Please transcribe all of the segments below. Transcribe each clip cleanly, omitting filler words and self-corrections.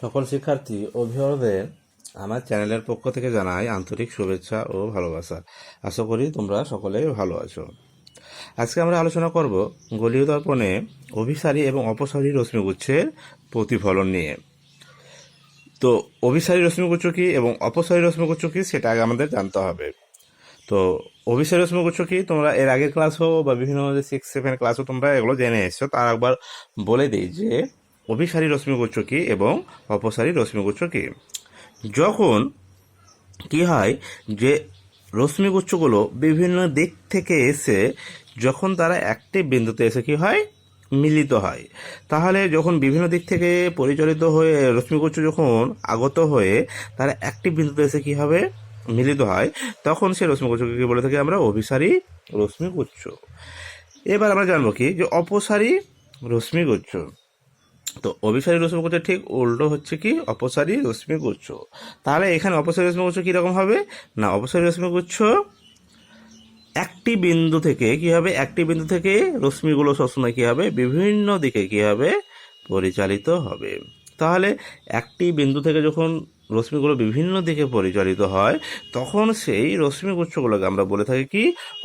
সকল শিক্ষার্থী ও অভিভাবকদের আমার চ্যানেলের পক্ষ থেকে জানাই আন্তরিক শুভেচ্ছা ও ভালোবাসা। আশা করি তোমরা সকলেই ভালো আছো। আজকে আমরা আলোচনা করব গোলীয় দর্পণে অভিসারী এবং অপসারী রশ্মিগুচ্ছের প্রতিফলন নিয়ে। তো অভিসারী রশ্মিগুচ্ছ কী এবং অপসারী রশ্মিগুচ্ছ কী সেটা আগে আমাদের জানতে হবে। তো অভিসারী রশ্মিগুচ্ছ কী তোমরা এর আগের ক্লাসও বা বিভিন্ন 6-7 ক্লাসও তোমরা এগুলো জেনে এসছো। তার একবার বলে দিই যে অভিসারী রশ্মিগুচ্ছ কী এবং অপসারী রশ্মিগুচ্ছ কী। যখন কি হয় যে রশ্মিগুচ্ছগুলো বিভিন্ন দিক থেকে এসে যখন তারা একটি বিন্দুতে এসে কি হয় মিলিত হয়, তাহলে যখন বিভিন্ন দিক থেকে পরিচালিত হয়ে রশ্মিগুচ্ছ যখন আগত হয়ে তারা একটি বিন্দুতে এসে কি হবে মিলিত হয়, তখন সেই রশ্মিগুচ্ছকে কি বলে থাকি আমরা অভিসারী রশ্মিগুচ্ছ। এবার আমরা জানবো কি যে অপসারী রশ্মিগুচ্ছ। তো অভিসারী রশ্মিগুচ্ছ ঠিক উল্টো হচ্ছে কি অপসারী রশ্মিগুচ্ছ। তাহলে এখানে অপসারী রশ্মিগুচ্ছ কীরকম হবে না, অপসারী রশ্মিগুচ্ছ একটি বিন্দু থেকে কি হবে, একটি বিন্দু থেকে রশ্মিগুলো সবসময় কি হবে বিভিন্ন দিকে কি হবে পরিচালিত হবে। তাহলে একটি বিন্দু থেকে যখন রশ্মিগুলো বিভিন্ন দিকে পরিচালিত হয় তখন সেই রশ্মিগুচ্ছগুলোকে আমরা বলে থাকি কি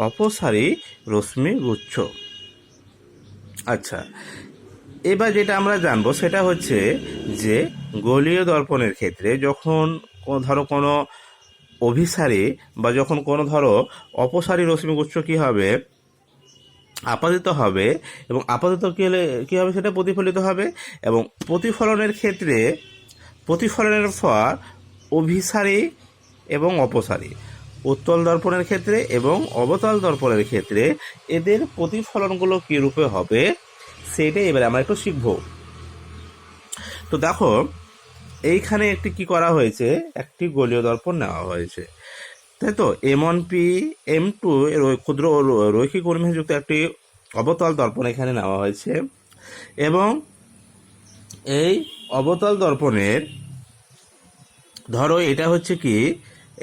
অপসারী রশ্মিগুচ্ছ। আচ্ছা, এবার যেটা আমরা জানবো সেটা হচ্ছে যে গোলীয় দর্পণের ক্ষেত্রে যখন ধরো কোনো অভিসারী বা যখন কোনো ধরো অপসারী রশ্মিগুচ্ছ কী হবে আপাদিত হবে, এবং আপাদিত কী হলে কী হবে সেটা প্রতিফলিত হবে, এবং প্রতিফলনের ক্ষেত্রে প্রতিফলনের পর অভিসারী এবং অপসারী উত্তল দর্পণের ক্ষেত্রে এবং অবতল দর্পণের ক্ষেত্রে এদের প্রতিফলনগুলো কী রূপে হবে সেটাই এবারে আমরা একটু শিখব। তো দেখো এইখানে একটি কি করা হয়েছে, একটি গোলীয় দর্পণ নেওয়া হয়েছে, তাই তো M1P M2 ক্ষুদ্র রৈখিক পরিমাণযুক্ত একটি অবতল দর্পণ এখানে নেওয়া হয়েছে, এবং এই অবতল দর্পণের ধরো এটা হচ্ছে কি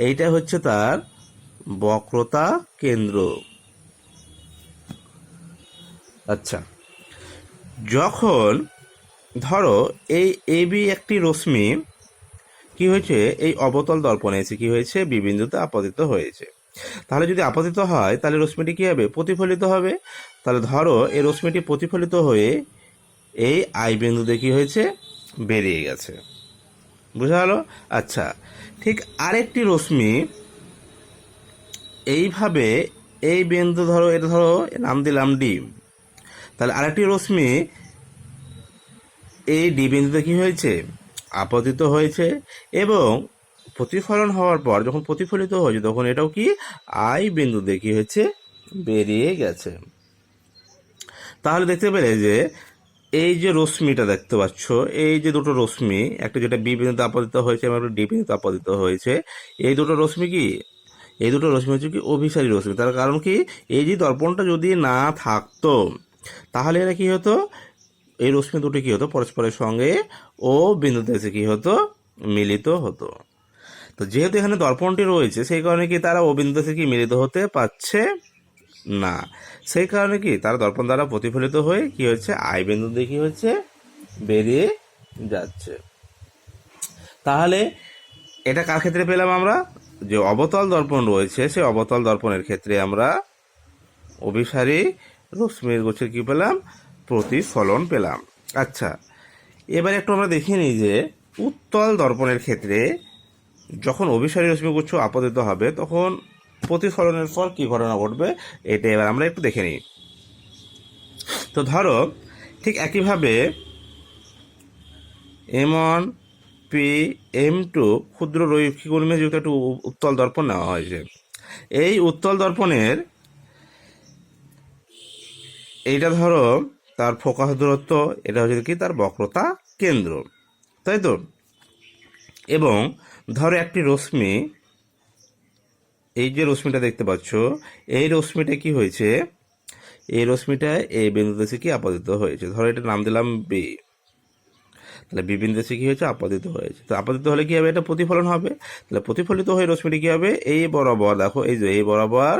এইটা হচ্ছে তার বক্রতা কেন্দ্র। আচ্ছা, যখন ধরো এই এবি একটি রশ্মি কি হয়েছে এই অবতল দর্পণে এসে কি হয়েছে বি বিন্দুতে আপতিত হয়েছে, তাহলে যদি আপতিত হয় তাহলে রশ্মিটি কি হবে প্রতিফলিত হবে। তাহলে ধরো এই রশ্মিটি প্রতিফলিত হয়ে এই আই বিন্দুতে কি হয়েছে বেরিয়ে গেছে, বুঝা গেল। আচ্ছা, ঠিক আরেকটি রশ্মি এইভাবে এই বিন্দু ধরো এটা ধরো নাম দিলাম ডি, তাহলে আরেকটি রশ্মি এই ডি বিন্দুতে কি হয়েছে আপতিত হয়েছে, এবং প্রতিফলন হওয়ার পর যখন প্রতিফলিত হয়েছে তখন এটাও কি আই বিন্দুতে কি হয়েছে বেরিয়ে গেছে। তাহলে দেখতে পেলে যে এই যে রশ্মিটা দেখতে পাচ্ছ, এই যে দুটো রশ্মি, একটা যেটা বি বিন্দুতে আপতিত হয়েছে এবং একটা ডি বিন্দুতে আপতিত হয়েছে, এই দুটো রশ্মি কি এই দুটো রশ্মি হচ্ছে কি অভিসারী রশ্মি। তার কারণ কি এই যে দর্পণটা যদি না থাকতো তাহলে এরা কি হতো, এই রশ্মি দুটি কি হতো পরস্পরের সঙ্গে ও বিন্দুতে এসে কি হতো মিলিত হতো। তো যেহেতু এখানে দর্পণটি রয়েছে সেই কারণে কি তারা ও বিন্দুতে এসে কি মিলিত হতে পারছে না, সেই কারণে কি তারা দর্পণ দ্বারা প্রতিফলিত হয়ে কি হচ্ছে আই বিন্দুতে কি হচ্ছে বেরিয়ে যাচ্ছে। তাহলে এটা কার ক্ষেত্রে পেলাম আমরা, যে অবতল দর্পণ রয়েছে সেই অবতল দর্পণের ক্ষেত্রে আমরা অভিসারী রশ্মির গুচ্ছের কি পেলাম প্রতিফলন পেলাম। আচ্ছা, এবার একটু আমরা দেখে নিই যে উত্তল দর্পণের ক্ষেত্রে যখন অভিসারী রশ্মিগুচ্ছ আপতিত হবে তখন প্রতিফলনের পর কি ঘটনা ঘটবে এটা এবার আমরা একটু দেখে নিই। তো ধরো ঠিক একইভাবে M1P M2 ক্ষুদ্র রৈখিক পরিমাণযুক্ত একটু উত্তল দর্পণ নেওয়া হয়েছে। এই উত্তল দর্পণের এইটা ধরো তার ফোকাস দূরত্ব, এটা হচ্ছে কি তার বক্রতা কেন্দ্র, তাই তো। এবং ধরো একটি রশ্মি, এই যে রশ্মিটা দেখতে পাচ্ছ এই রশ্মিটা কি হয়েছে, এই রশ্মিটা এই বিন্দুতে এসে কি আপতিত হয়েছে, ধরো এটা নাম দিলাম বি, তাহলে বি বিন্দুতে এসে কি হয়েছে আপতিত হয়েছে। তো আপতিত হলে কি হবে এটা প্রতিফলন হবে, তাহলে প্রতিফলিত হয়ে রশ্মিটি কি হবে এই বরাবর দেখো এই যে এই বরাবর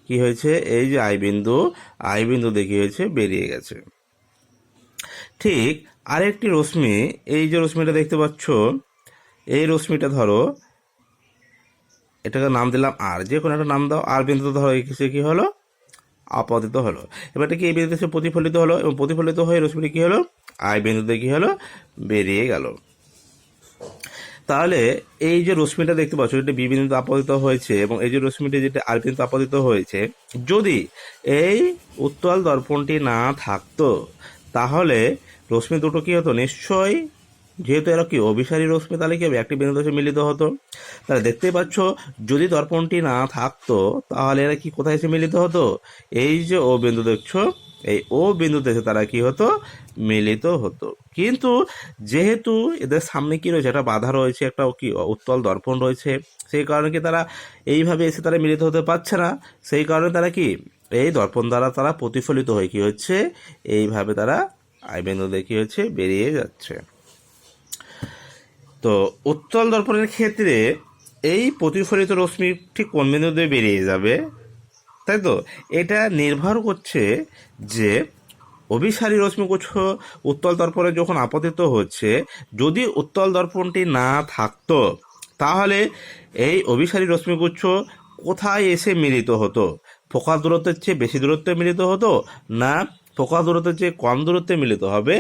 কি হয়েছে এই যে আই বিন্দু দিয়ে কি হয়েছে বেরিয়ে গেছে। ঠিক আরেকটি রশ্মি, এই যে রশ্মিটা দেখতে পাচ্ছ, এই রশ্মিটা ধরো, এটাকে নাম দিলাম আর, যে কোনো একটা নাম দাও, আর বিন্দুতে ধরো সে কি হলো, আপতিত হলো। এবার এটা কি এই বিন্দুতে সে প্রতিফলিত হলো, এবং প্রতিফলিত হয়ে রশ্মিটি কি হলো, আই বিন্দুতে কি হলো, বেরিয়ে গেল। তাহলে এই যে রশ্মিটা দেখতে পাচ্ছ, এটা বি বিন্দুতে আপতিত হয়েছে, এবং এই যে রশ্মিটি যেটা আর বিন্দুতে আপতিত হয়েছে, যদি এই উত্তল দর্পণটি না থাকতো তাহলে রশ্মি দুটো কি হতো, নিশ্চয়ই, যেহেতু এরা কি অভিসারী রশ্মি, তাহলে কি হবে, একটি বিন্দুতে এসে মিলিত হতো। তাহলে দেখতেই পাচ্ছ, যদি দর্পণটি না থাকতো তাহলে এরা কি কোথায় এসে মিলিত হতো, এই যে ও বিন্দু দেখছো, এই ও বিন্দুতে এসে তারা কি হতো, মিলিত হতো। কিন্তু যেহেতু এদের সামনে কি রয়েছে, একটা বাধা রয়েছে, একটা কি উত্তল দর্পণ রয়েছে, সেই কারণে কি তারা এইভাবে এসে তারা মিলিত হতে পারছে না। সেই কারণে তারা কি এই দর্পণ দ্বারা তারা প্রতিফলিত হয়ে কি হচ্ছে, এইভাবে তারা আই বিন্দুতে কি হচ্ছে, বেরিয়ে যাচ্ছে। তো উত্তল দর্পণের ক্ষেত্রে এই প্রতিফলিত রশ্মি ঠিক কোন বিন্দুতে বেরিয়ে যাবে, তাই তো, এটা নির্ভর করছে যে অভিসারী রশ্মিগুচ্ছ উত্তল দর্পণে যখন আপতিত হচ্ছে, যদি উত্তল দর্পণটি না থাকতো তাহলে এই অভিসারী রশ্মিগুচ্ছ কোথায় এসে মিলিত হতো, ফোকাস দূরত্বের চেয়ে বেশি দূরত্বে মিলিত হতো, না ফোকাস দূরত্বের চেয়ে কম দূরত্বে মিলিত হবে,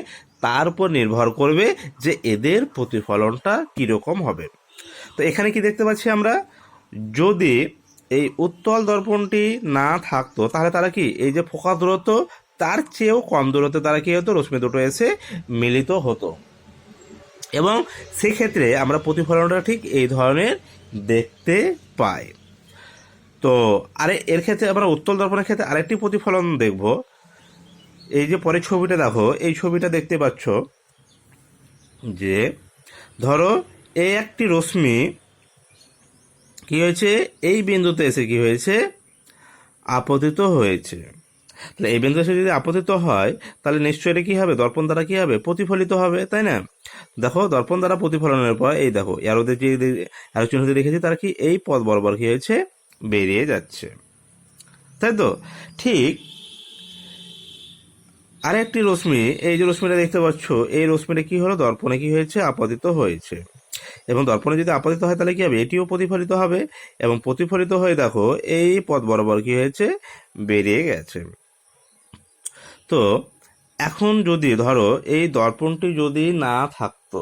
তার উপর নির্ভর করবে যে এদের প্রতিফলনটা কীরকম হবে। তো এখানে কি দেখতে পাচ্ছি আমরা, যদি এই উত্তল দর্পণটি না থাকতো তাহলে তারা কি এই যে ফোকাস দূরত্ব তার চেয়েও কম দূরত্বে তারা কি হতো, রশ্মি দুটো এসে মিলিত হতো, এবং সেক্ষেত্রে আমরা প্রতিফলনটা ঠিক এই ধরনের দেখতে পাই। তো এর ক্ষেত্রে আমরা উত্তল দর্পণের ক্ষেত্রে আরেকটি প্রতিফলন দেখব। এই যে পরের ছবিটা দেখো, এই ছবিটা দেখতে পাচ্ছ যে ধরো এই একটি রশ্মি কি হয়েছে, এই বিন্দুতে এসে কি হয়েছে, আপতিত হয়েছে। তাহলে এই বিন্দু এসে যদি আপতিত হয় তাহলে নিশ্চয়ই এটা কি হবে, দর্পণ দ্বারা কি হবে, প্রতিফলিত হবে, তাই না। দেখো দর্পণ দ্বারা প্রতিফলনের পর এই দেখো এরোদের যে এরো চিহ্ন রেখেছি, তারা কি এই পথ বরাবর কি হয়েছে, বেরিয়ে যাচ্ছে, তাই তো। ঠিক আরেকটি রশ্মি, এই যে রশ্মিটা দেখতে পাচ্ছ, এই রশ্মিটা কি হলো, দর্পণে কি হয়েছে, আপতিত হয়েছে, এবং দর্পণে যদি আপতিত হয় তাহলে কি হবে, এটিও প্রতিফলিত হবে, এবং প্রতিফলিত হয়ে দেখো এই পথ বরাবর কি হয়েছে, বেরিয়ে গেছে। তো এখন যদি ধরো এই দর্পণটি যদি না থাকতো,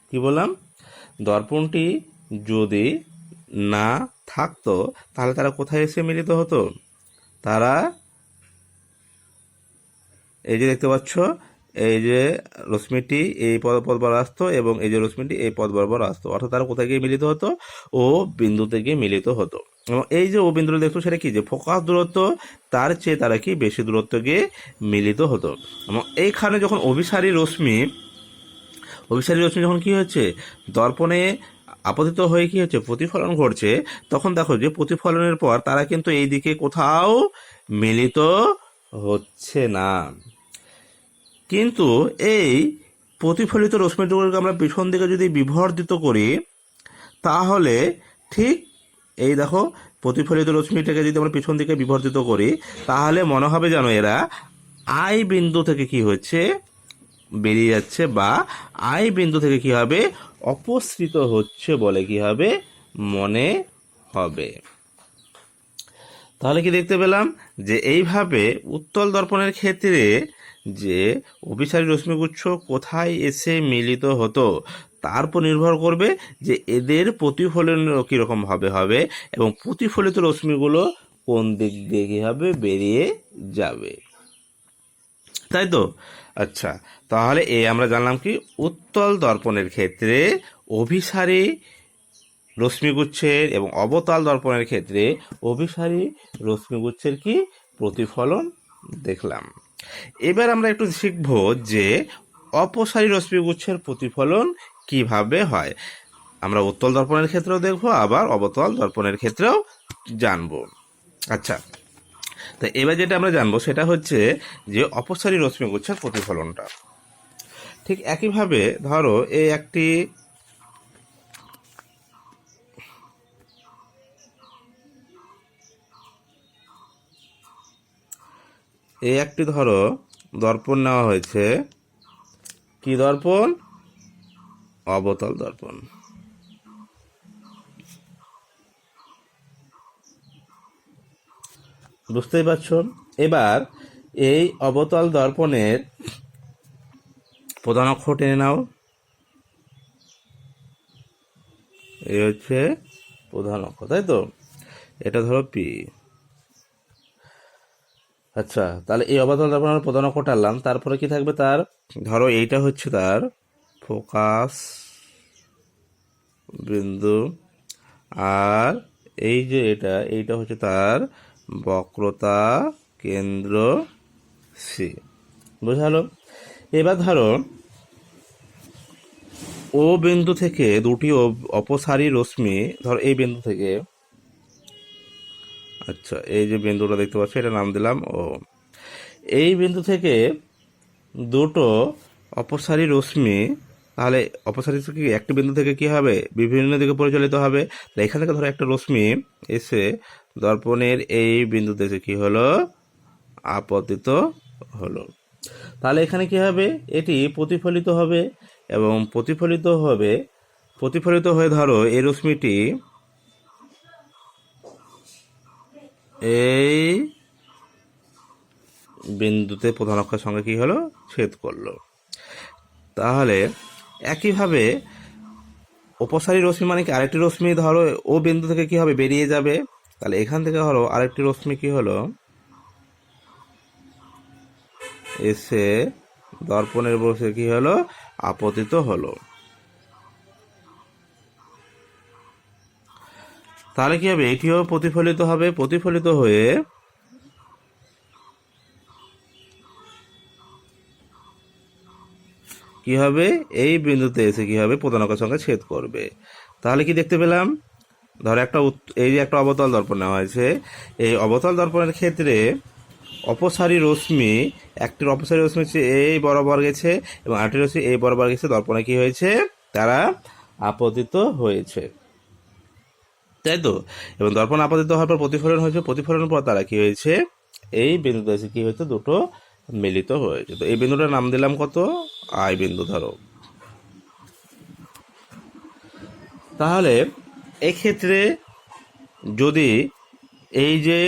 কি বললাম, দর্পণটি যদি না থাকতো তাহলে তারা কোথায় এসে মিলিত হতো, তারা এই যে দেখতে পাচ্ছ, এই যে রশ্মিটি এই পথ বরাবর আসতো, এবং এই যে রশ্মিটি এই পথ বরাবর আসতো, অর্থাৎ তারা কোথায় গিয়ে মিলিত হতো, ও বিন্দুতে গিয়ে মিলিত হতো। এবং এই যে ও বিন্দুটা দেখতো, সেটা কি, যে ফোকাস দূরত্ব তার চেয়ে তারা কি বেশি দূরত্ব গিয়ে মিলিত হতো। এবং এইখানে যখন অভিসারী রশ্মি যখন কি হচ্ছে, দর্পণে আপতিত হয়ে কি হচ্ছে, প্রতিফলন ঘটছে, তখন দেখো যে প্রতিফলনের পর তারা কিন্তু এই দিকে কোথাও মিলিত হচ্ছে না। কিন্তু এই প্রতিফলিত রশ্মিগুলোকে আমরা পিছন দিকে যদি বিবর্ধিত করি, তাহলে ঠিক এই দেখো প্রতিফলিত রশ্মিটাকে যদি আমরা পিছন দিকে বিবর্ধিত করি, তাহলে মনে হবে যেন এরা আই বিন্দু থেকে কি হচ্ছে, বেরিয়ে যাচ্ছে, বা আই বিন্দু থেকে কি হবে, অপসৃত হচ্ছে বলে কি হবে, মনে হবে। তাহলে কি দেখতে পেলাম, যে এইভাবে উত্তল দর্পণের ক্ষেত্রে যে অভিসারী রশ্মিগুচ্ছ কোথায় এসে মিলিত হতো তার উপর নির্ভর করবে যে এদের প্রতিফলন কীরকম হবে, এবং প্রতিফলিত রশ্মিগুলো কোন দিক দিয়ে কী হবে, বেরিয়ে যাবে, তাই তো। আচ্ছা, তাহলে আমরা জানলাম কি, উত্তল দর্পণের ক্ষেত্রে অভিসারী রশ্মিগুচ্ছের এবং অবতল দর্পণের ক্ষেত্রে অভিসারী রশ্মিগুচ্ছের কি প্রতিফলন দেখলাম। এবার আমরা একটু শিখব যে অপসারী রশ্মিগুচ্ছের প্রতিফলন কিভাবে হয়। আমরা উত্তল দর্পণের ক্ষেত্রেও দেখব, আবার অবতল দর্পণের ক্ষেত্রেও জানবো। আচ্ছা, তো এবার যেটা আমরা জানবো সেটা হচ্ছে যে অপসারী রশ্মিগুচ্ছের প্রতিফলনটা। ঠিক একইভাবে ধরো এই একটি ধরো দর্পণ নেওয়া হয়েছে, কি দর্পণ? অবতল দর্পণ। বুঝতেই পারছো? এবার এই অবতল দর্পণের প্রধান অক্ষর টেনে নাও। এই হচ্ছে প্রধান অক্ষর, তাই তো? এটা ধরো পি। আচ্ছা, তাহলে এই অবতল দর্পণের প্রধান অক্ষর টানলাম, তারপরে কি থাকবে তার? ধরো এইটা হচ্ছে তার ফোকাস বিন্দু, আর এই যে এইটা হচ্ছে তার বক্রতা কেন্দ্র সি। বুঝালো? এবার ধরো ও বিন্দু থেকে দুটি অপসারী রশ্মি, ধরো এই বিন্দু থেকে, আচ্ছা এই যে বিন্দুটা দেখতে পাচ্ছ এটা নাম দিলাম ও। এই বিন্দু থেকে দুটো অপসারী রশ্মি, তাহলে অপসারী কি একটি বিন্দু থেকে কি হবে? বিভিন্ন দিকে পরিচালিত হবে। এখান থেকে ধরো একটা রশ্মি এসে দর্পণের এই বিন্দুতে এসে কি হলো? আপতিত হলো। তাহলে এখানে কি হবে? এটি প্রতিফলিত হবে, এবং প্রতিফলিত হয়ে ধরো এই রশ্মিটি এই বিন্দুতে প্রধান অক্ষের সঙ্গে কি হলো? ছেদ করলো। তাহলে একইভাবে অপসারী রশ্মি মানে কি? আরেকটি রশ্মি ধরো ও বিন্দু থেকে কি হবে? বেরিয়ে যাবে। তাহলে এখান থেকে ধরো আরেকটি রশ্মি কি হলো? এসে দর্পণের বসে কি হলো? আপতিত হলো। তাহলে কি হবে? এটিও প্রতিফলিত হবে, প্রতিফলিত হয়ে কি হবে? এই বিন্দুতে এসে কি হবে? প্রধান অক্ষের সঙ্গে ছেদ করবে। তাহলে কি দেখতে পেলাম? ধরো এই যে একটা অবতল দর্পণ নেওয়া হয়েছে, এই অবতল দর্পণের ক্ষেত্রে অপসারী রশ্মি, একটির অপসারী রশ্মি হচ্ছে এই বরাবর গেছে এবং আরেকটি রশ্মি এই বরাবর গেছে। দর্পণে কি হয়েছে? তারা আপতিত হয়েছে, তাই তো? এবং দর্পণ আপতিত হওয়ার পর প্রতিফলন হয়েছে, প্রতিফলনের পর তারা কি হয়েছে? এই বিন্দুতে এসে কি হয়েছে? দুটো মিলিত হয়েছে। তো এই বিন্দুটার নাম দিলাম কত? আই বিন্দু ধরো। তাহলে এক্ষেত্রে যদি এই যে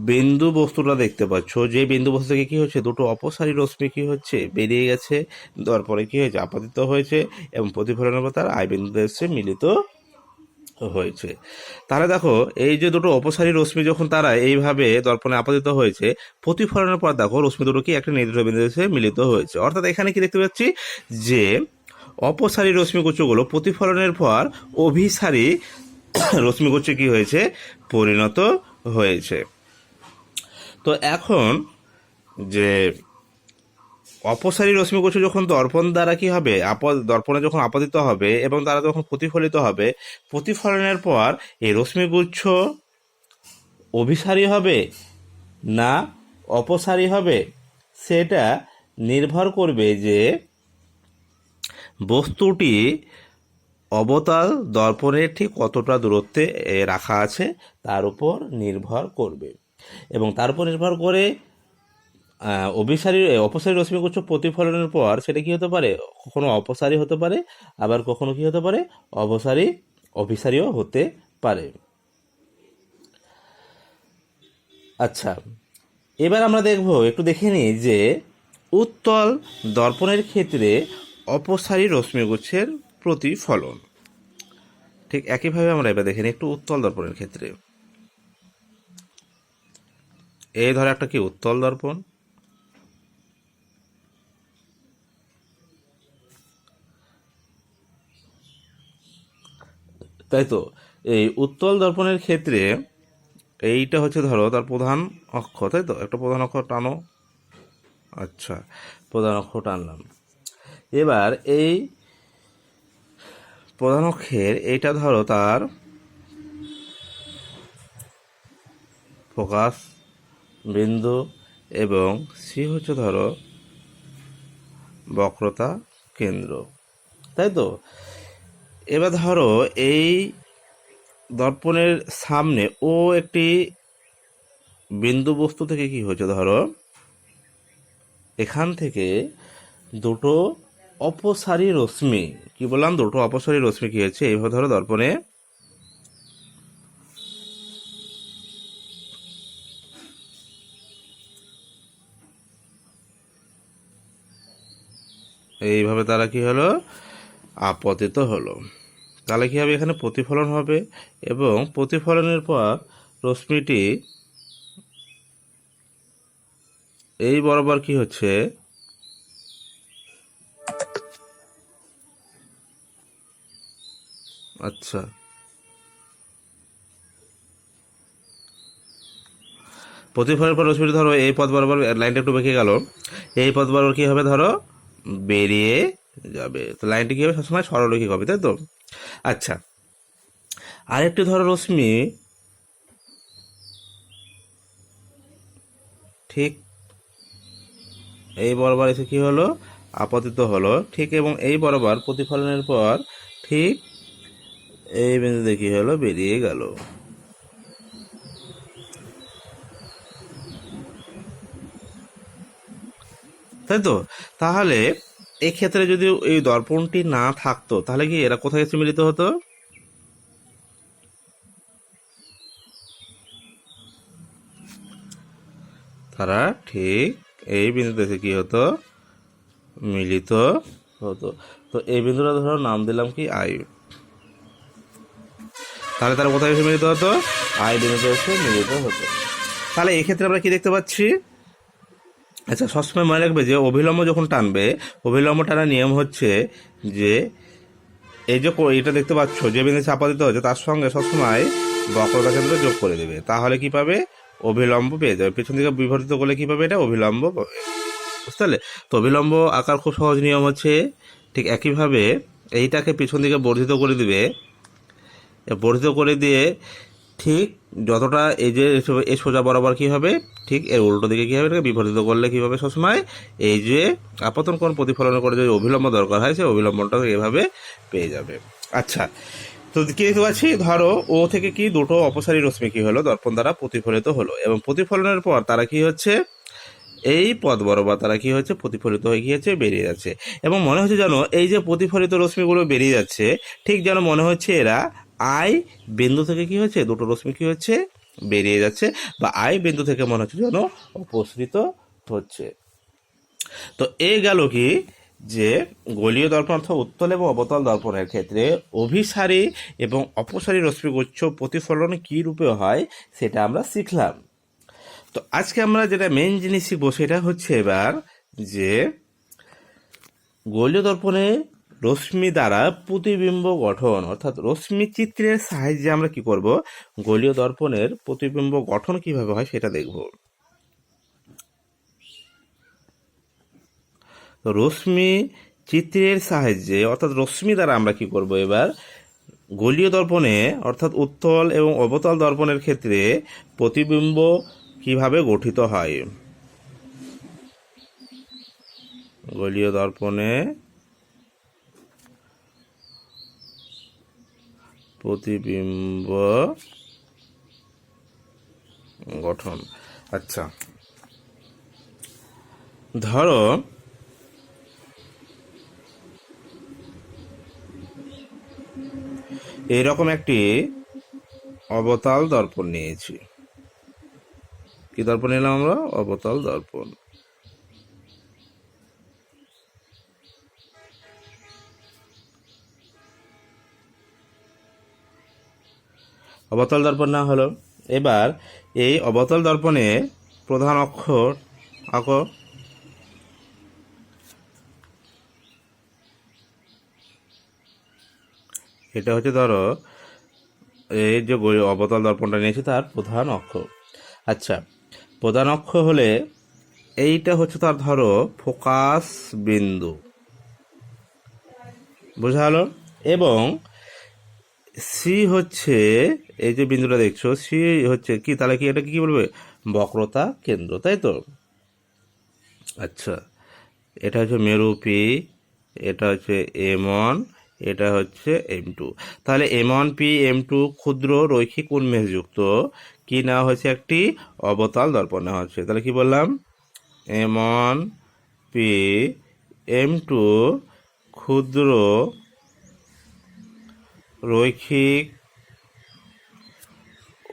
বিন্দু বস্তুটা দেখতে পাচ্ছ, যে বিন্দু বস্তু থেকে কি হচ্ছে? দুটো অপসারী রশ্মি কি হচ্ছে? বেরিয়ে গেছে, দর্পণে কি হয়েছে? আপতিত হয়েছে, এবং প্রতিফলনের পর তার আই বিন্দুতে এসে মিলিত হয়েছে। তাহলে দেখো এই যে দুটো অপসারী রশ্মি যখন তারা এইভাবে দর্পণে আপতিত হয়েছে, প্রতিফলনের পর দেখো রশ্মি দুটো কি একটা নির্দিষ্ট বিন্দুতে এসে মিলিত হয়েছে। অর্থাৎ এখানে কি দেখতে পাচ্ছি? যে অপসারী রশ্মিগুচ্ছগুলো প্রতিফলনের পর অভিসারী রশ্মিগুচ্ছে কি হয়েছে? পরিণত হয়েছে। তো এখন যে অপসারী রশ্মিগুচ্ছ যখন দর্পণ দ্বারা কি হবে? দর্পণে যখন আপতিত হবে এবং তারা যখন প্রতিফলিত হবে, প্রতিফলনের পর এই রশ্মিগুচ্ছ অভিসারী হবে না অপসারী হবে, সেটা নির্ভর করবে যে বস্তুটি অবতল দর্পণের ঠিক কতটা দূরত্বে রাখা আছে তার উপর নির্ভর করবে। এবং তার উপর নির্ভর করে অপসারী রশ্মিগুচ্ছ প্রতিফলনের পর সেটা কি হতে পারে? কখনো অপসারী হতে পারে, আবার কখনো কি হতে পারে? অভিসারীও হতে পারে। আচ্ছা, এবার আমরা একটু দেখে নিই যে উত্তল দর্পণের ক্ষেত্রে অপসারী রশ্মিগুচ্ছের প্রতিফলন। ঠিক একইভাবে আমরা এবার দেখে নিই একটু উত্তল দর্পণের ক্ষেত্রে। এই ধর একটা কি উত্তল দর্পণ, তাই তো? এই উত্তল দর্পণের ক্ষেত্রে এইটা হচ্ছে ধরো তার প্রধান অক্ষর, তাই তো? একটা প্রধান অক্ষর টানো। আচ্ছা, প্রধান অক্ষর টানলাম। এবার এই প্রধান অক্ষের এইটা ধরো তার ফোকাস বিন্দু, এবং সি হচ্ছে ধরো বক্রতা কেন্দ্র, তাই তো? এবার ধরো এই দর্পণের সামনে ও একটি বিন্দু বস্তু থেকে কি হয়েছে? ধরো এখান থেকে দুটো অপসারী রশ্মি, কি বললাম, দুটো অপসারী রশ্মি কি হচ্ছে, এইভাবে ধরো দর্পণে এইভাবে তারা কি হলো, আপতিত হলো। তাহলে কি হবে, এখানে প্রতিফলন হবে এবং প্রতিফলনের পর রশ্মিটি এই বরাবর কি হচ্ছে, আচ্ছা প্রতিফলনের পর রশ্মিটি ধরো এই পথ বরাবর, লাইনটা একটু বেঁকে গেল, এই পথ বরাবর কি হবে, ধরো বেরিয়ে যাবে। তো লাইনটি কি হবে, সবসময় সরলরৈখিক হবে, তাই তো। আচ্ছা, আরেকটি ধরো রশ্মি ঠিক এই বরাবর এসে কি হলো, আপতিত হলো, ঠিক, এবং এই বরাবর প্রতিফলনের পর ঠিক এই বিন্দুতে কি হলো, বেরিয়ে গেল। তাই তো। তাহলে এক্ষেত্রে যদি এই দর্পণটি না থাকতো, তাহলে কি এরা কোথায় এসে মিলিত হতো, তারা ঠিক এই বিন্দুতে এসে কি হতো, মিলিত হতো। তো এই বিন্দুটা ধরো নাম দিলাম কি, আই। তাহলে তারা কোথায় এসে মিলিত হতো, আই বিন্দুতে এসে মিলিত হতো। তাহলে এক্ষেত্রে আমরা কি দেখতে পাচ্ছি, আচ্ছা সবসময় মনে রাখবে যে অভিলম্ব যখন টানবে, অভিলম্ব টানার নিয়ম হচ্ছে যে এই যে এটা দেখতে পাচ্ছ যে বিন্দু আপাতিত হচ্ছে তার সঙ্গে সবসময় বক্রতা কেন্দ্র যোগ করে দেবে, তাহলে কি পাবে, অভিলম্ব পেয়ে যাবে। পেছন দিকে বিবর্তিত করলে কি পাবে, এটা অভিলম্ব পাবে, বুঝতে পারলে। তো অভিলম্ব আঁকার খুব সহজ নিয়ম হচ্ছে, ঠিক একইভাবে এইটাকে পিছন দিকে বর্ধিত করে দিবে, বর্ধিত করে দিয়ে ঠিক যতটা এই যে এই সোজা বরাবর কি হবে, ঠিক এর উল্টো দিকে কি হবে, এটাকে বিবর্ধিত করলে কি হবে, সবসময় এই যে আপতন কোণ প্রতিফলন করে যে অভিলম্ব দরকার হয় সেই অভিলম্বনটা এভাবে পেয়ে যাবে। আচ্ছা, তো কি দেখতে পাচ্ছি, ধরো ও থেকে কি দুটো অপসারী রশ্মি কি হলো, দর্পণ দ্বারা প্রতিফলিত হলো, এবং প্রতিফলনের পর তারা কি হচ্ছে, এই পথ বরাবর তারা কি হচ্ছে, প্রতিফলিত হয়ে গিয়েছে, বেরিয়ে যাচ্ছে। এবং মনে হচ্ছে যেন এই যে প্রতিফলিত রশ্মিগুলো বেরিয়ে যাচ্ছে, ঠিক যেন মনে হচ্ছে এরা আই বিন্দু থেকে কি হচ্ছে, দুটো রশ্মি কি হচ্ছে, বেরিয়ে যাচ্ছে, বা আই বিন্দু থেকে মনে হচ্ছে যেন অপসৃত হচ্ছে। তো এই গেল কি, যে গোলীয় দর্পণ অর্থাৎ উত্তল এবং অবতল দর্পণের ক্ষেত্রে অভিসারী এবং অপসারী রশ্মিগুচ্ছ প্রতিফলন কী রূপে হয় সেটা আমরা শিখলাম। তো আজকে আমরা যেটা মেইন জিনিস শিখবো সেটা হচ্ছে এবার যে গোলীয় দর্পণে রশ্মি দ্বারা প্রতিবিম্ব গঠন, অর্থাৎ রশ্মি চিত্রের সাহায্যে আমরা কি করব, গোলীয় দর্পণের প্রতিবিম্ব গঠন কিভাবে হয় সেটা দেখব। রশ্মি চিত্রের সাহায্যে অর্থাৎ রশ্মি দ্বারা আমরা কি করব এবার, গোলীয় দর্পণে অর্থাৎ উত্তল এবং অবতল দর্পণের ক্ষেত্রে প্রতিবিম্ব কিভাবে গঠিত হয়। গোলীয় দর্পণে প্রতিবিম্ব গঠন। আচ্ছা, ধরো এইরকম একটি অবতল দর্পণ নিয়েছি, কি দর্পণ নিলাম আমরা, অবতল দর্পণ। অবতল দর্পণ না হলো, এবার এই অবতল দর্পণে প্রধান অক্ষর আঁকো, এটা হচ্ছে ধরো এই যে অবতল দর্পণটা নিয়েছি তার প্রধান অক্ষ। আচ্ছা, প্রধান অক্ষ হলে এইটা হচ্ছে তার ধরো ফোকাস বিন্দু, বোঝা হলো। এবং সি হচ্ছে এই যে বিন্দুটা দেখছো, সি হচ্ছে কি, তাহলে কি এটা কি বলবে, বক্রতা কেন্দ্র, তাই তো। আচ্ছা, এটা হচ্ছে মেরু পি, এটা হচ্ছে M1, এটা হচ্ছে M2। তাহলে M1P M2 ক্ষুদ্র রৈখিক উন্মেষযুক্ত কি নেওয়া হয়েছে, একটি অবতল দর্পণ নেওয়া হচ্ছে। তাহলে কি বললাম, M1P M2 ক্ষুদ্র রৈখিক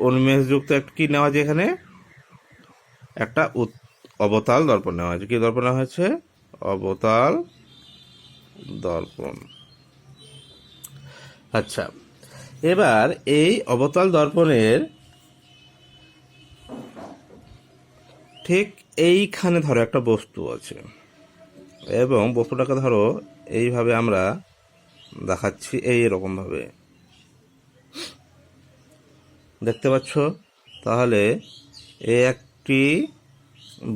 উন্মেষযুক্ত একটা কি নেওয়া হয়েছে, এখানে একটা অবতাল দর্পণ নেওয়া হয়েছে। কি দর্পণ নেওয়া হয়েছে? অবতাল দর্পণ। আচ্ছা, এবার এই অবতাল দর্পণের ঠিক এইখানে ধরো একটা বস্তু আছে, এবং বস্তুটাকে ধরো এইভাবে আমরা দেখাচ্ছি, এইরকম ভাবে দেখতে পাচ্ছ। তাহলে এই একটি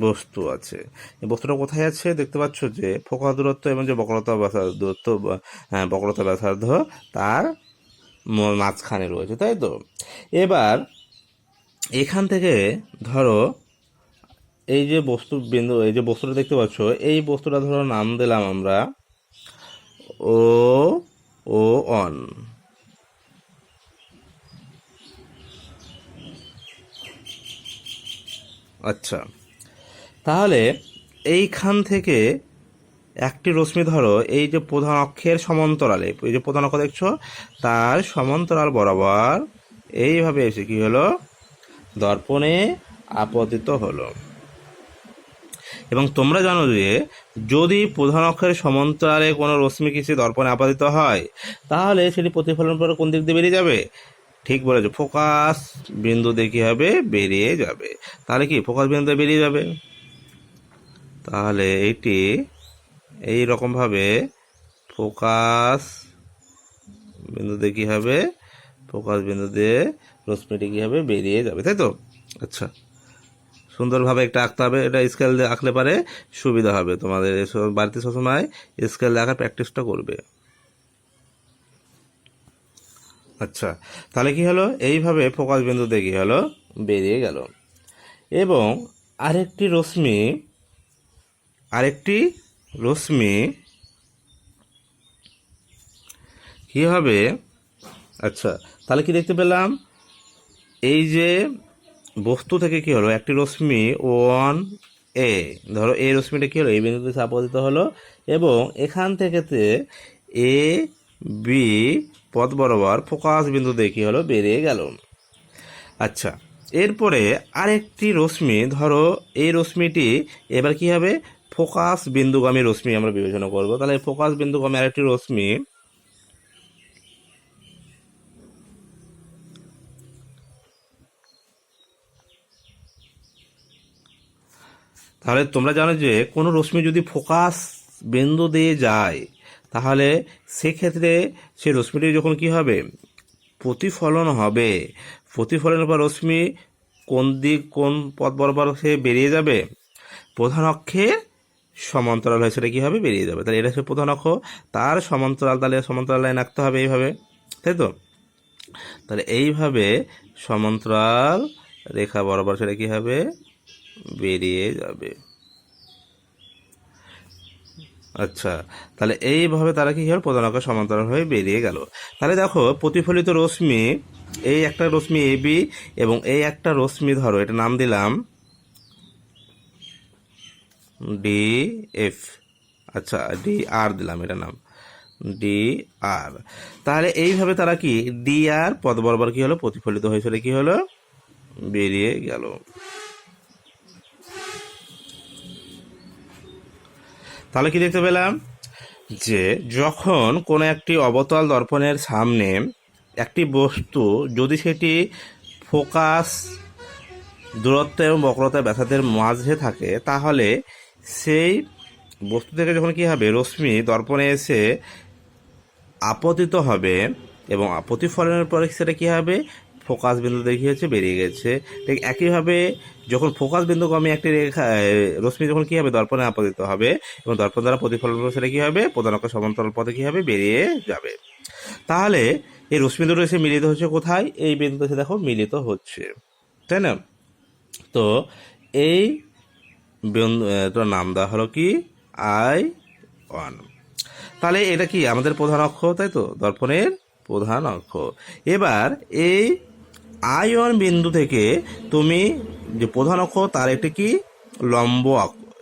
বস্তু আছে, এই বস্তুটা কোথায় আছে দেখতে পাচ্ছ, যে ফোকাস দূরত্ব এবং যে বক্রতা ব্যাসার্ধ দূরত্ব, বক্রতা ব্যাসার্ধ তার মাঝখানে রয়েছে, তাই তো। এবার এখান থেকে ধরো এই যে বস্তু বিন্দু, এই যে বস্তুটা দেখতে পাচ্ছ, এই বস্তুটা ধরো নাম দিলাম আমরা ও ও অন। আচ্ছা, তাহলে এইখান থেকে একটি রশ্মি ধরো এই যে প্রধান অক্ষের সমান্তরালে, এই যে প্রধান অক্ষ দেখছো, তার সমান্তরাল বরাবর এইভাবে এসে কি হলো, দর্পণে আপতিত হলো। এবং তোমরা জানো যে যদি প্রধান অক্ষের সমান্তরালে কোনো রশ্মি কিছু দর্পণে আপতিত হয়, তাহলে সেটি প্রতিফলন করে কোন দিক দিয়ে বেরিয়ে যাবে? ঠিক বলেছো, ফোকাস বিন্দু দিয়ে কি হবে? বেরিয়ে যাবে। তাহলে কি ফোকাস বিন্দু বেরিয়ে যাবে? তাহলে এইটি এই রকমভাবে ফোকাস বিন্দু দিয়ে কী হবে? ফোকাস বিন্দু দিয়ে রশ্মিটি কী হবে? বেরিয়ে যাবে, তাই তো। আচ্ছা, সুন্দরভাবে একটা আঁকতে হবে, এটা স্কেল দিয়ে আঁকলে পারে সুবিধা হবে তোমাদের। বাড়িতে সবসময় স্কেল দিয়ে আঁকার প্র্যাকটিসটা করবে। আচ্ছা, তাহলে কি হলো? এইভাবে ফোকাস বিন্দু দিয়ে কী হলো? বেরিয়ে গেল। এবং আরেকটি রশ্মি কি হবে? আচ্ছা, তাহলে কি দেখতে পেলাম? এই যে বস্তু থেকে কি হলো, একটি রশ্মি 1A, ধরো এই রশ্মিটা কি হলো, এই বিন্দুতে আপতিত হলো, এবং এখান থেকে এ বি পথ বরাবর ফোকাস বিন্দু দিয়ে কি হলো? বেরিয়ে গেল। আচ্ছা, এরপরে আরেকটি রশ্মি, ধরো এই রশ্মিটি এবার কি হবে? ফোকাস বিন্দুগামী রশ্মি আমরা বিবেচনা করব। তাহলে ফোকাস বিন্দুগামী আরেকটি রশ্মি তাহলে তোমরা জানো যে কোনো রশ্মি যদি ফোকাস বিন্দু দিয়ে যায়, তাহলে সেক্ষেত্রে সেই রশ্মিটি যখন কি হবে? প্রতিফলন হবে। প্রতিফলনের পর রশ্মি কোন পথ বরাবর সে বেরিয়ে যাবে? প্রধান অক্ষে সমান্তরাল হয়ে সেটা কী হবে? বেরিয়ে যাবে। তাহলে এটা হচ্ছে প্রধান অক্ষ, তার সমান্তরাল, তাহলে সমান্তরাল লাইন আঁকতে হবে এইভাবে, তাই তো। তাহলে এইভাবে সমান্তরাল রেখা বরাবর সেটা কী হবে? বেরিয়ে যাবে। আচ্ছা, তাহলে এইভাবে তারা কি হল? প্রধান অক্ষ সমান্তরাল হয়ে বেরিয়ে গেল। তাহলে দেখো, প্রতিফলিত রশ্মি, এই একটা রশ্মি AB এবং এই একটা রশ্মি ধরো এটা নাম দিলাম DF। আচ্ছা, DR দিলাম এটা নাম, DR। তাহলে এইভাবে তারা কি DR পথ বরাবর কি হলো? প্রতিফলিত হয়েছিল, কি হলো? বেরিয়ে গেল। তাহলে কি দেখতে পেলাম? যে যখন কোনো একটি অবতল দর্পণের সামনে একটি বস্তু, যদি সেটি ফোকাস দূরত্ব এবং বক্রতা ব্যাসার্ধের মাঝে থাকে, তাহলে সেই বস্তু থেকে যখন কি হবে? রশ্মি দর্পণে এসে আপতিত হবে, এবং প্রতিফলনের পরে সেটা কী হবে? ফোকাস বিন্দু দেখিয়েছে, বেরিয়ে গেছে। ঠিক একইভাবে যখন ফোকাস বিন্দুগামী একটি রেখা রশ্মি যখন কী হবে? দর্পণে আপতিত হবে, এবং দর্পণ দ্বারা প্রতিফলন সেটা কী হবে? প্রধান অক্ষ সমান্তরাল পথে কী হবে? বেরিয়ে যাবে। তাহলে এই রশ্মি দুটো এসে মিলিত হচ্ছে কোথায়? এই বিন্দুতে এসে দেখো মিলিত হচ্ছে, তাই না? তো এই বিন্দুটার নাম দেওয়া হলো কি? I1। তাহলে এটা কি আমাদের প্রধান অক্ষ, তাই তো, দর্পণের প্রধান অক্ষ। এবার এই I1 বিন্দু থেকে তুমি যে প্রধান অক্ষ, তার একটি কি লম্ব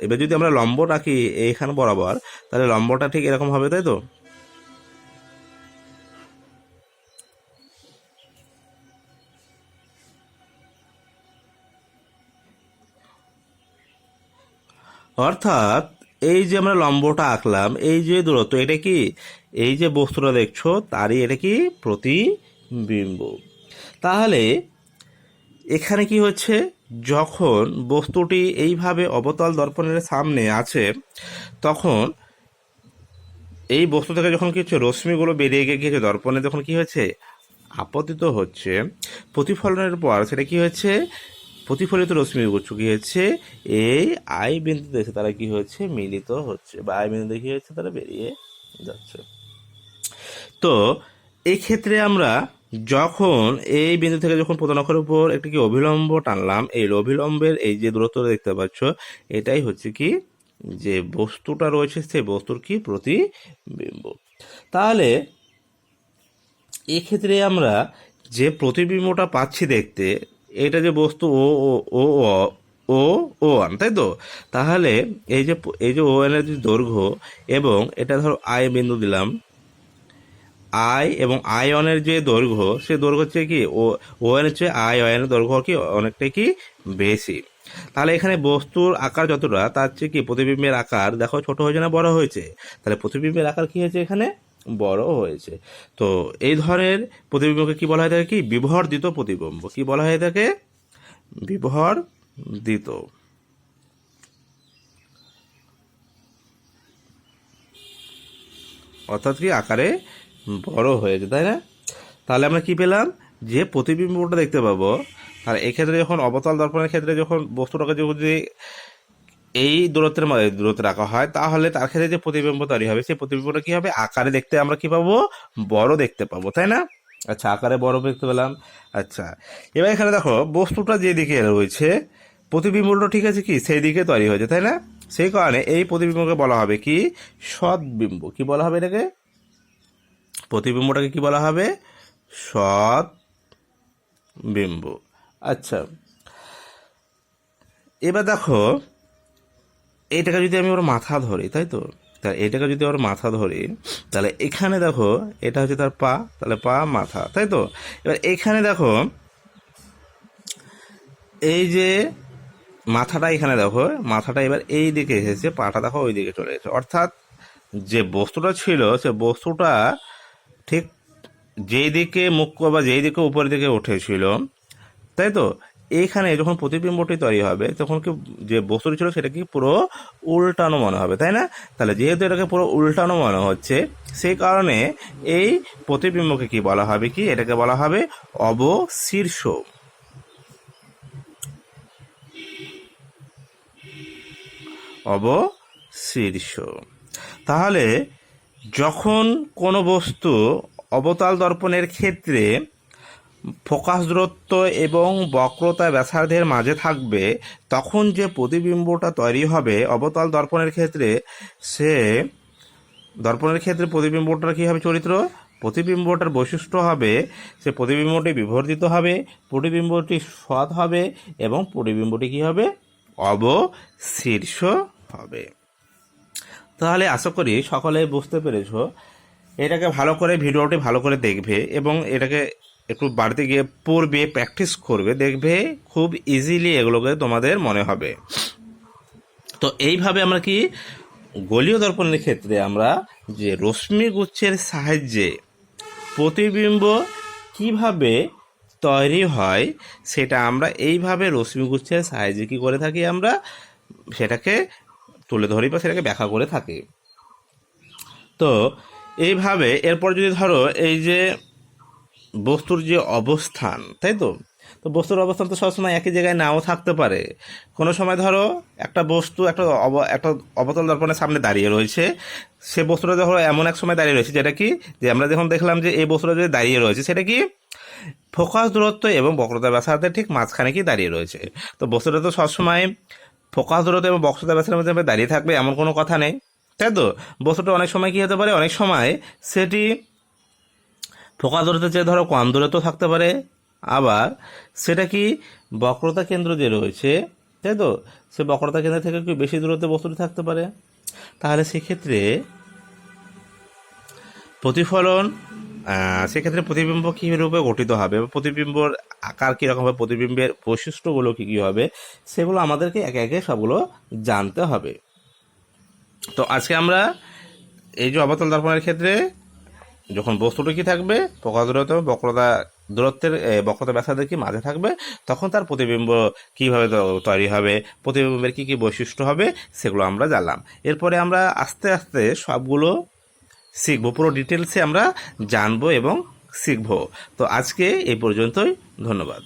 এবার যদি আমরা লম্ব রাখি এইখানে বরাবর, তাহলে লম্বটা ঠিক এরকম হবে, তাই তো? অর্থাৎ এই যে আমরা লম্বটা আঁকলাম, এই যে দূরত্ব, এটা কি এই যে বস্তুটা দেখছো তারই এটা কি প্রতিবিম্ব। তাহলে এখানে কি হচ্ছে, যখন বস্তুটি এইভাবে অবতল দর্পণের সামনে আছে, তখন এই বস্তু থেকে যখন কিছু রশ্মিগুলো বেরিয়ে গিয়ে কিছু দর্পণে যখন কি হচ্ছে আপতিত হচ্ছে, প্রতিফলনের পর সেটা কি হচ্ছে, প্রতিফলিত রশ্মিগুচ্ছ কি হচ্ছে এই আই বিন্দুতে এসে তারা কি হচ্ছে মিলিত হচ্ছে, বা আই বিন্দুতে কি হচ্ছে তারা বেরিয়ে যাচ্ছে। তো এই ক্ষেত্রে আমরা যখন এই বিন্দু থেকে যখন প্রধান অক্ষের উপর একটি কি অভিলম্ব টানলাম, এই অভিলম্বের এই যে দূরত্ব দেখতে পাচ্ছ, এটাই হচ্ছে কি যে বস্তুটা রয়েছে সেই বস্তুর কি প্রতিবিম্ব। তাহলে এক্ষেত্রে আমরা যে প্রতিবিম্বটা পাচ্ছি দেখতে, এটা যে বস্তু ও ও ও ও ও ওয়ান, তাই তো? তাহলে এই যে ও এর যে দৈর্ঘ্য, এবং এটা ধরো আই বিন্দু দিলাম, আই এবং আই ওয়ানের যে দৈর্ঘ্য, সে দৈর্ঘ্য হচ্ছে কি ও এর হচ্ছে আই ওয়ানের দৈর্ঘ্য কি অনেকটাই কি বেশি। তাহলে এখানে বস্তুর আকার যতটা, তার চেয়ে কি প্রতিবিম্বের আকার দেখো ছোট হয়েছে না বড় হয়েছে? তাহলে প্রতিবিম্বের আকার কি হয়েছে এখানে বড় হয়েছে। তো এই ধরনের প্রতিবিম্বকে কি বলা হয়ে থাকে, কি বিবর্ধিত প্রতিবিম্ব। কি বলা হয়ে থাকে? বিবর্ধিত। অর্থাৎ কি আকারে বড় হয়েছে, তাই না? তাহলে আমরা কি পেলাম, যে প্রতিবিম্বটা দেখতে পাবো, আর এক্ষেত্রে যখন অবতল দর্পণের ক্ষেত্রে যখন বস্তুটাকে যদি এই দূরত্বে রাখা হয়, তাহলে তার ক্ষেত্রে যে প্রতিবিম্ব তৈরি হবে, সেই প্রতিবিম্বটা কি হবে আকারে দেখতে আমরা কি পাবো, বড় দেখতে পাবো, তাই না? আচ্ছা, আকারে বড় দেখতে পেলাম। আচ্ছা, এবার এখানে দেখো বস্তুটা যেদিকে রয়েছে, প্রতিবিম্বটা ঠিক আছে কি সেই দিকে তৈরি হয়েছে, তাই না? সেই কারণে এই প্রতিবিম্বকে বলা হবে কি সৎবিম্ব। কি বলা হবে এটাকে? প্রতিবিম্বটাকে কি বলা হবে? সৎ বিম্ব। আচ্ছা, এবার দেখো এইটাকে যদি আমি ওর মাথা ধরি, তাই তো? তাহলে এটাকে যদি ওর মাথা ধরি, তাহলে এখানে দেখো এটা হচ্ছে তার পা, তাহলে পা মাথা, তাই তো? এবার এখানে দেখো এই যে মাথাটা, এখানে দেখো মাথাটা এবার এই দিকে এসেছে, পাটা দেখো ওই দিকে চলে গেছে। অর্থাৎ যে বস্তুটা ছিল সে বস্তুটা ঠিক যেই দিকে মুখ্য বা যেই দিকে উপরের দিকে উঠেছিল, তাই তো? এইখানে যখন প্রতিবিম্বটি তৈরি হবে, তখন কি যে বস্তুটি ছিল সেটা কি পুরো উল্টানো মনে হবে, তাই না? তাহলে যেহেতু এটাকে পুরো উল্টানো মনে হচ্ছে, সেই কারণে এই প্রতিবিম্বকে কি বলা হবে, কি এটাকে বলা হবে অবশীর্ষ। অবশীর্ষ। তাহলে যখন কোনো বস্তু অবতল দর্পণের ক্ষেত্রে ফোকাস দূরত্ব এবং বক্রতা ব্যাসার্ধের মাঝে থাকবে, তখন যে প্রতিবিম্বটা তৈরি হবে অবতল দর্পণের ক্ষেত্রে, সে দর্পণের ক্ষেত্রে প্রতিবিম্বটার কী হবে চরিত্র? প্রতিবিম্বটার বৈশিষ্ট্য হবে সে প্রতিবিম্বটি বিবর্ধিত হবে, প্রতিবিম্বটি সৎ হবে, এবং প্রতিবিম্বটি কী হবে? অবশীর্ষ হবে। তাহলে আশা করি সকলে বুঝতে পেরেছো। এটাকে ভালো করে ভিডিওটি ভালো করে দেখবে এবং এটাকে একটু বাড়িতে গিয়ে পড়বে, প্র্যাকটিস করবে, দেখবে খুব ইজিলি এগুলোকে তোমাদের মনে হবে। তো এইভাবে আমরা কি গোলীয় দর্পণের ক্ষেত্রে আমরা যে রশ্মিগুচ্ছের সাহায্যে প্রতিবিম্ব কিভাবে তৈরি হয়, সেটা আমরা এইভাবে রশ্মিগুচ্ছের সাহায্যে কি করে থাকি, আমরা সেটাকে তুলে ধরি বা সেটাকে ব্যাখ্যা করে থাকি। তো এইভাবে এরপর যদি ধরো এই যে বস্তুর যে অবস্থান, তাই তো? তো বস্তুর অবস্থান তো সবসময় একই জায়গায় নাও থাকতে পারে। কোনো সময় ধরো একটা বস্তু একটা অবতল দর্পণের সামনে দাঁড়িয়ে রয়েছে, সে বস্তুটা ধরো এমন এক সময় দাঁড়িয়ে রয়েছে যেটা কি, যে আমরা যখন দেখলাম যে এই বস্তুটা যে দাঁড়িয়ে রয়েছে সেটা কি ফোকাস দূরত্ব এবং বক্রতা ব্যাসার্ধের ঠিক মাঝখানে কি দাঁড়িয়ে রয়েছে। তো বস্তুটা তো সবসময় ফোকাস দূরত্ব এবং বক্রতা ব্যাসার্ধের মধ্যে দাঁড়িয়ে থাকবে এমন কোনো কথা নেই, তাই তো? বস্তুটা অনেক সময় কী হতে পারে, অনেক সময় সেটি ফোকাস দূরত্বের চেয়ে ধরো কম দূরত্ব থাকতে পারে, আবার সেটা কি বক্রতা কেন্দ্র যে রয়েছে, তাই তো? সে বক্রতা কেন্দ্র থেকে কি বেশি দূরত্বে বস্তুটি থাকতে পারে। তাহলে সেক্ষেত্রে প্রতিফলন সেক্ষেত্রে প্রতিবিম্ব কী রূপে গঠিত হবে, বা প্রতিবিম্বর আকার কীরকম হবে, প্রতিবিম্বের বৈশিষ্ট্যগুলো কী কী হবে, সেগুলো আমাদেরকে একে একে সবগুলো জানতে হবে। তো আজকে আমরা এই যে অবতল দর্পণের ক্ষেত্রে যখন বস্তুটি কি থাকবে, প্রকাশ দূরত্ব দূরত্বের বক্রতা ব্যাসার্ধের কি মাঝে থাকবে, তখন তার প্রতিবিম্ব কীভাবে তৈরি হবে, প্রতিবিম্বের কী কী বৈশিষ্ট্য হবে, সেগুলো আমরা জানলাম। এরপরে আমরা আস্তে আস্তে সবগুলো শিখবো, পুরো ডিটেলসে আমরা জানবো এবং শিখবো। তো আজকে এই পর্যন্তই, ধন্যবাদ।